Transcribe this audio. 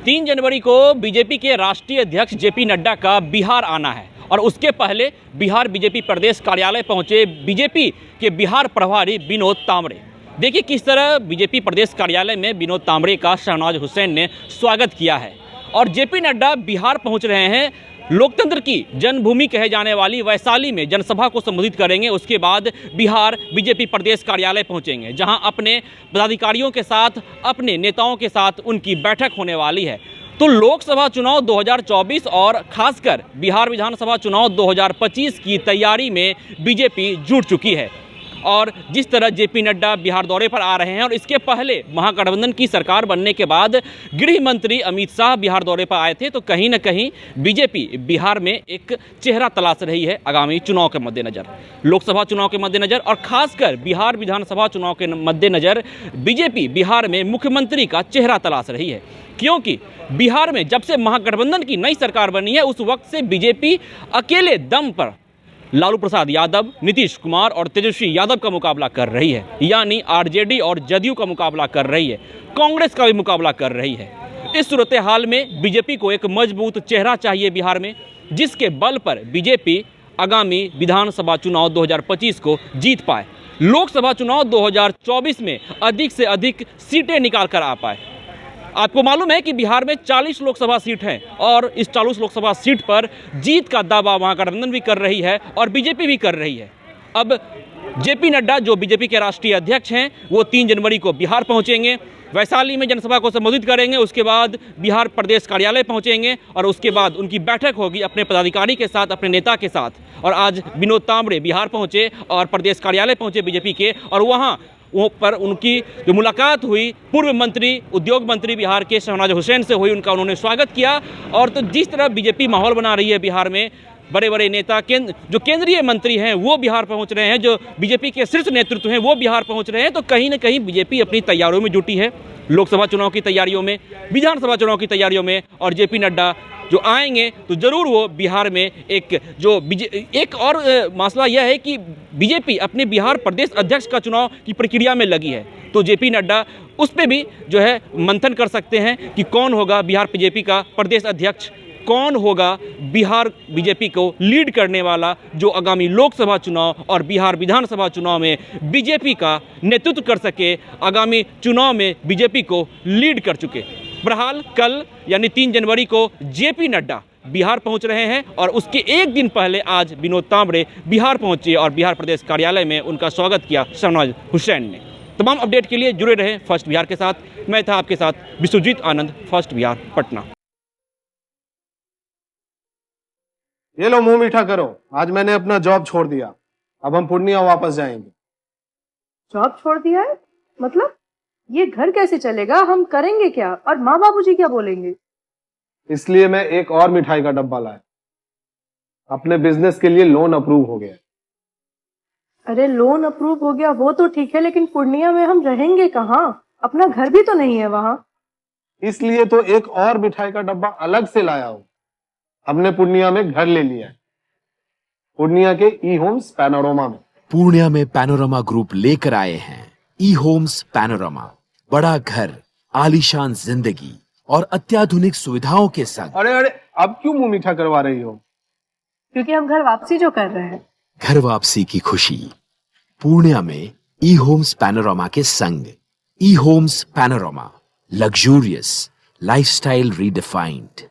3 जनवरी को बीजेपी के राष्ट्रीय अध्यक्ष जेपी नड्डा का बिहार आना है और उसके पहले बिहार बीजेपी प्रदेश कार्यालय पहुंचे बीजेपी के बिहार प्रभारी विनोद तांबरे। देखिए किस तरह बीजेपी प्रदेश कार्यालय में विनोद तांबरे का शहनाज हुसैन ने स्वागत किया है। और जेपी नड्डा बिहार पहुंच रहे हैं, लोकतंत्र की जन्मभूमि कहे जाने वाली वैशाली में जनसभा को संबोधित करेंगे। उसके बाद बिहार बीजेपी प्रदेश कार्यालय पहुंचेंगे, जहां अपने पदाधिकारियों के साथ, अपने नेताओं के साथ उनकी बैठक होने वाली है। तो लोकसभा चुनाव 2024 और खासकर बिहार विधानसभा चुनाव 2025 की तैयारी में बीजेपी जुट चुकी है। और जिस तरह जेपी नड्डा बिहार दौरे पर आ रहे हैं और इसके पहले महागठबंधन की सरकार बनने के बाद गृह मंत्री अमित शाह बिहार दौरे पर आए थे, तो कहीं ना कहीं बीजेपी बिहार में एक चेहरा तलाश रही है आगामी चुनाव के मद्देनज़र, लोकसभा चुनाव के मद्देनज़र और खासकर बिहार विधानसभा चुनाव के मद्देनज़र बीजेपी बिहार में मुख्यमंत्री का चेहरा तलाश रही है। क्योंकि बिहार में जब से महागठबंधन की नई सरकार बनी है उस वक्त से बीजेपी अकेले दम पर लालू प्रसाद यादव, नीतीश कुमार और तेजस्वी यादव का मुकाबला कर रही है, यानी आरजेडी और जदयू का मुकाबला कर रही है, कांग्रेस का भी मुकाबला कर रही है। इस सूरत हाल में बीजेपी को एक मजबूत चेहरा चाहिए बिहार में, जिसके बल पर बीजेपी आगामी विधानसभा चुनाव 2025 को जीत पाए, लोकसभा चुनाव 2024 में अधिक से अधिक सीटें निकाल कर आ पाए। आपको मालूम है कि बिहार में 40 लोकसभा सीट हैं और इस 40 लोकसभा सीट पर जीत का दावा महागठबंधन भी कर रही है और बीजेपी भी कर रही है। अब जेपी नड्डा जो बीजेपी के राष्ट्रीय अध्यक्ष हैं वो 3 जनवरी को बिहार पहुंचेंगे, वैशाली में जनसभा को संबोधित करेंगे, उसके बाद बिहार प्रदेश कार्यालय पहुंचेंगे और उसके बाद उनकी बैठक होगी अपने पदाधिकारी के साथ, अपने नेता के साथ। और आज विनोद तांबरे बिहार पहुंचे और प्रदेश कार्यालय पहुंचे बीजेपी के, और वहाँ पर उनकी जो मुलाकात हुई पूर्व मंत्री, उद्योग मंत्री बिहार के शहनाज हुसैन से हुई, उनका उन्होंने स्वागत किया। और तो जिस तरह बीजेपी माहौल बना रही है बिहार में, बड़े बड़े नेता जो केंद्रीय मंत्री हैं वो बिहार पहुंच रहे हैं, जो बीजेपी के शीर्ष नेतृत्व हैं वो बिहार पहुंच रहे हैं, तो कहीं ना कहीं बीजेपी अपनी तैयारियों में जुटी है, लोकसभा चुनाव की तैयारियों में, विधानसभा चुनाव की तैयारियों में। और जेपी नड्डा जो आएंगे तो ज़रूर वो बिहार में एक और मसला यह है कि बीजेपी अपने बिहार प्रदेश अध्यक्ष का चुनाव की प्रक्रिया में लगी है, तो जेपी नड्डा उस पर भी जो है मंथन कर सकते हैं कि कौन होगा बिहार बीजेपी का प्रदेश अध्यक्ष, कौन होगा बिहार बीजेपी को लीड करने वाला, जो आगामी लोकसभा चुनाव और बिहार विधानसभा चुनाव में बीजेपी का नेतृत्व कर सके, आगामी चुनाव में बीजेपी को लीड कर चुके। बहरहाल कल यानी 3 जनवरी को जेपी नड्डा बिहार पहुंच रहे हैं और उसके एक दिन पहले आज विनोद तांबरे बिहार पहुंचे और बिहार प्रदेश कार्यालय में उनका स्वागत किया शहनाज हुसैन ने। तमाम अपडेट के लिए जुड़े रहें फर्स्ट बिहार के साथ। मैं था आपके साथ विश्वजीत आनंद, फर्स्ट बिहार, पटना। ये लो मुंह मीठा करो, आज मैंने अपना जॉब छोड़ दिया, अब हम पूर्णिया वापस जाएंगे। जॉब छोड़ दिया है? मतलब ये घर कैसे चलेगा? हम करेंगे क्या? और माँ बाबूजी क्या बोलेंगे? इसलिए मैं एक और मिठाई का डब्बा लाया, अपने बिजनेस के लिए लोन अप्रूव हो गया। अरे लोन अप्रूव हो गया वो तो ठीक है, लेकिन पूर्णिया में हम रहेंगे कहाँ? अपना घर भी तो नहीं है वहाँ। इसलिए तो एक और मिठाई का डब्बा अलग से लाया हूँ। हमने पूर्णिया में घर ले लिया है, पूर्णिया के ई होम्स पैनोरमा में। पूर्णिया में पैनोरमा ग्रुप लेकर आए हैं ई होम्स पैनोरमा, बड़ा घर, आलीशान जिंदगी और अत्याधुनिक सुविधाओं के संग। अरे अरे अब क्यों मुंह मीठा करवा रही हो? क्योंकि हम घर वापसी जो कर रहे हैं। घर वापसी की खुशी पूर्णिया में ई होम्स पैनोरमा के संग। E Homes Panorama, luxurious lifestyle redefined.